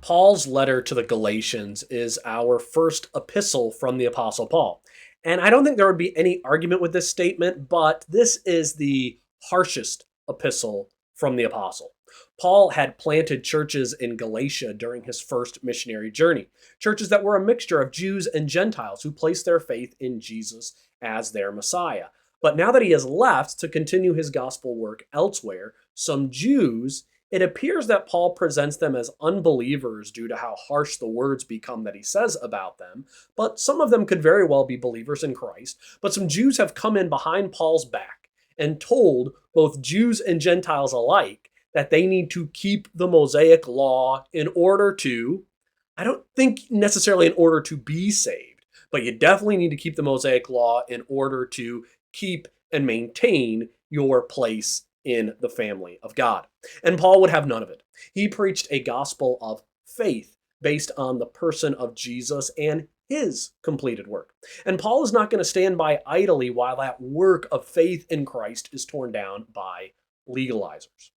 Paul's letter to the Galatians is our first epistle from the Apostle Paul. And I don't think there would be any argument with this statement, but this is the harshest epistle from the Apostle. Paul had planted churches in Galatia during his first missionary journey, churches that were a mixture of Jews and Gentiles who placed their faith in Jesus as their Messiah. But now that he has left to continue his gospel work elsewhere, some Jews, it appears that Paul presents them as unbelievers due to how harsh the words become that he says about them, but some of them could very well be believers in Christ. But some Jews have come in behind Paul's back and told both Jews and Gentiles alike that they need to keep the Mosaic law in order to, I don't think necessarily in order to be saved, but you definitely need to keep the Mosaic law in order to keep and maintain your place in the family of God. And Paul would have none of it. He preached a gospel of faith based on the person of Jesus and his completed work. And Paul is not going to stand by idly while that work of faith in Christ is torn down by legalizers.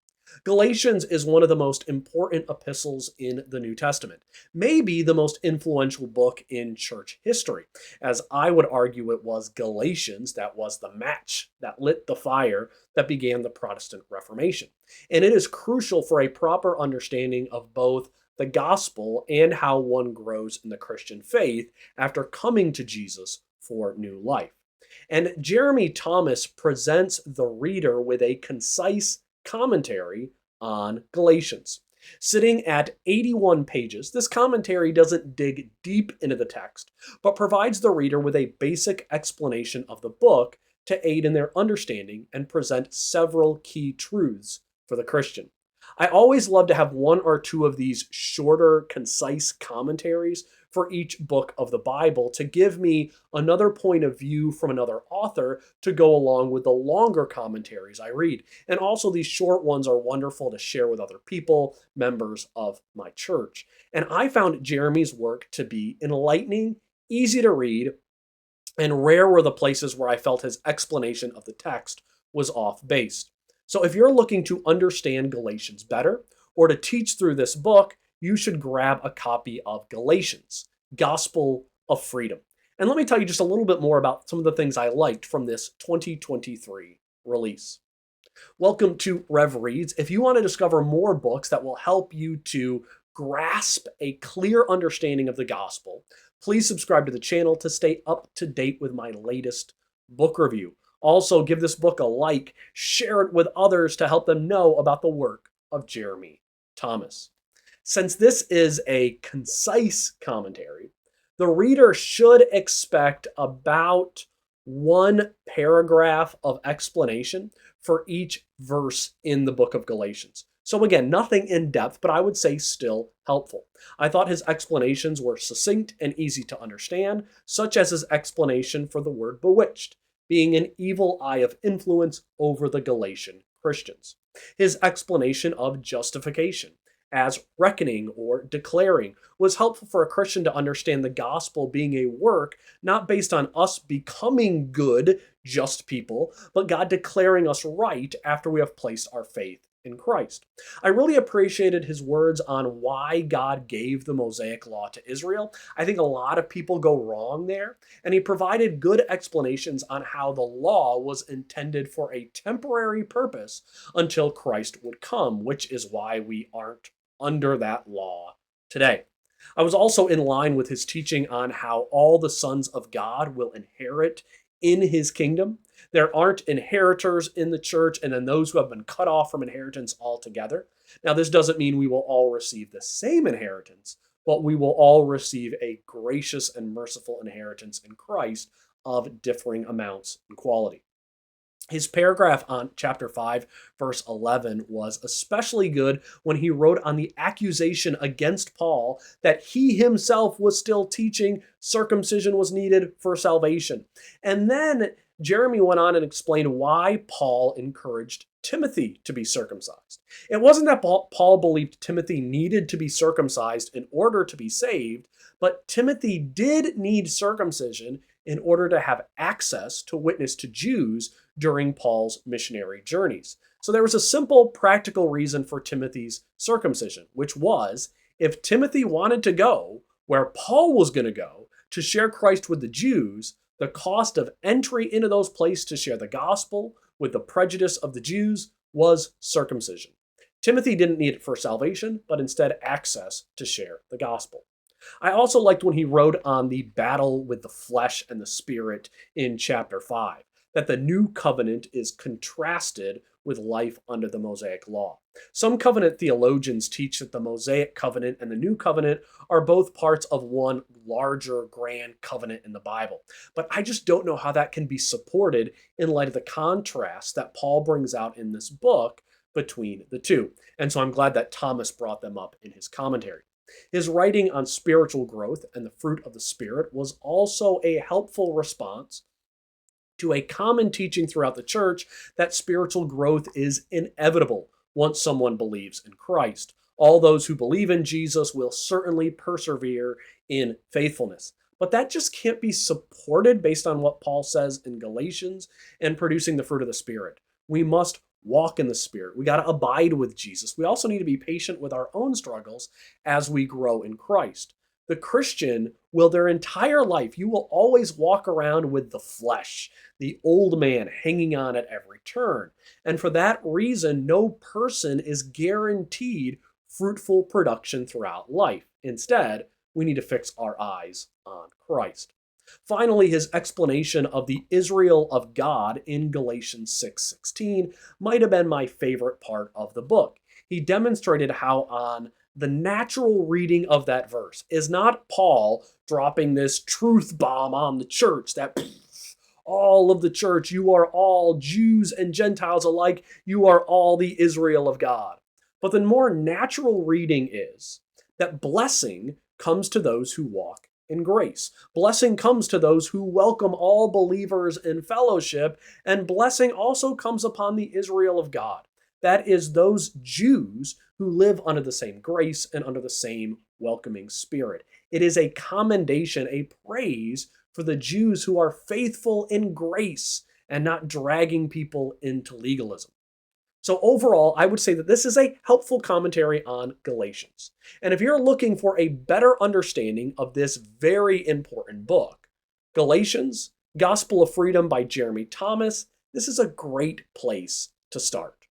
Galatians is one of the most important epistles in the New Testament, maybe the most influential book in church history, as I would argue it was Galatians that was the match that lit the fire that began the Protestant Reformation. And it is crucial for a proper understanding of both the gospel and how one grows in the Christian faith after coming to Jesus for new life. And Jeremy Thomas presents the reader with a concise commentary on Galatians. Sitting at 81 pages, this commentary doesn't dig deep into the text, but provides the reader with a basic explanation of the book to aid in their understanding and present several key truths for the Christian. I always love to have one or two of these shorter, concise commentaries for each book of the Bible to give me another point of view from another author to go along with the longer commentaries I read. And also these short ones are wonderful to share with other people, members of my church. And I found Jeremy's work to be enlightening, easy to read, and rare were the places where I felt his explanation of the text was off base. So if you're looking to understand Galatians better or to teach through this book, you should grab a copy of Galatians, Gospel of Freedom. And let me tell you just a little bit more about some of the things I liked from this 2023 release. Welcome to Rev Reads. If you want to discover more books that will help you to grasp a clear understanding of the gospel, please subscribe to the channel to stay up to date with my latest book review. Also, give this book a like, share it with others to help them know about the work of Jeremy Thomas. Since this is a concise commentary, the reader should expect about one paragraph of explanation for each verse in the book of Galatians. So again, nothing in depth, but I would say still helpful. I thought his explanations were succinct and easy to understand, such as his explanation for the word bewitched, being an evil eye of influence over the Galatian Christians. His explanation of justification as reckoning or declaring was helpful for a Christian to understand the gospel being a work not based on us becoming good, just people, but God declaring us right after we have placed our faith in Christ. I really appreciated his words on why God gave the Mosaic law to Israel. I think a lot of people go wrong there, and he provided good explanations on how the law was intended for a temporary purpose until Christ would come, which is why we aren't under that law today. I was also in line with his teaching on how all the sons of God will inherit in his kingdom. There aren't inheritors in the church, and then those who have been cut off from inheritance altogether. Now, this doesn't mean we will all receive the same inheritance, but we will all receive a gracious and merciful inheritance in Christ of differing amounts and quality. His paragraph on chapter 5, verse 11 was especially good when he wrote on the accusation against Paul that he himself was still teaching circumcision was needed for salvation. And then Jeremy went on and explained why Paul encouraged Timothy to be circumcised. It wasn't that Paul believed Timothy needed to be circumcised in order to be saved, but Timothy did need circumcision in order to have access to witness to Jews during Paul's missionary journeys. So there was a simple, practical reason for Timothy's circumcision, which was If Timothy wanted to go where Paul was going to go to share Christ with the Jews, the cost of entry into those places to share the gospel with the prejudice of the Jews was circumcision. Timothy didn't need it for salvation, but instead access to share the gospel. I also liked when he wrote on the battle with the flesh and the spirit in chapter 5, that the new covenant is contrasted with life under the Mosaic law. Some covenant theologians teach that the Mosaic covenant and the new covenant are both parts of one larger grand covenant in the Bible. But I just don't know how that can be supported in light of the contrast that Paul brings out in this book between the two. And so I'm glad that Thomas brought them up in his commentary. His writing on spiritual growth and the fruit of the Spirit was also a helpful response to a common teaching throughout the church that spiritual growth is inevitable once someone believes in Christ. All those who believe in Jesus will certainly persevere in faithfulness. But that just can't be supported based on what Paul says in Galatians and producing the fruit of the Spirit. We must walk in the Spirit. We got to abide with Jesus. We also need to be patient with our own struggles as we grow in Christ. The Christian will their entire life, you will always walk around with the flesh, the old man hanging on at every turn. And for that reason, no person is guaranteed fruitful production throughout life. Instead, we need to fix our eyes on Christ. Finally, his explanation of the Israel of God in Galatians 6:16 might have been my favorite part of the book. He demonstrated how on the natural reading of that verse is not Paul dropping this truth bomb on the church that all of the church, you are all Jews and Gentiles alike, you are all the Israel of God. But the more natural reading is that blessing comes to those who walk in grace. Blessing comes to those who welcome all believers in fellowship, and blessing also comes upon the Israel of God. That is those Jews who live under the same grace and under the same welcoming spirit. It is a commendation, a praise for the Jews who are faithful in grace and not dragging people into legalism. So overall, I would say that this is a helpful commentary on Galatians. And if you're looking for a better understanding of this very important book, Galatians, Gospel of Freedom by Jeremy Thomas, this is a great place to start.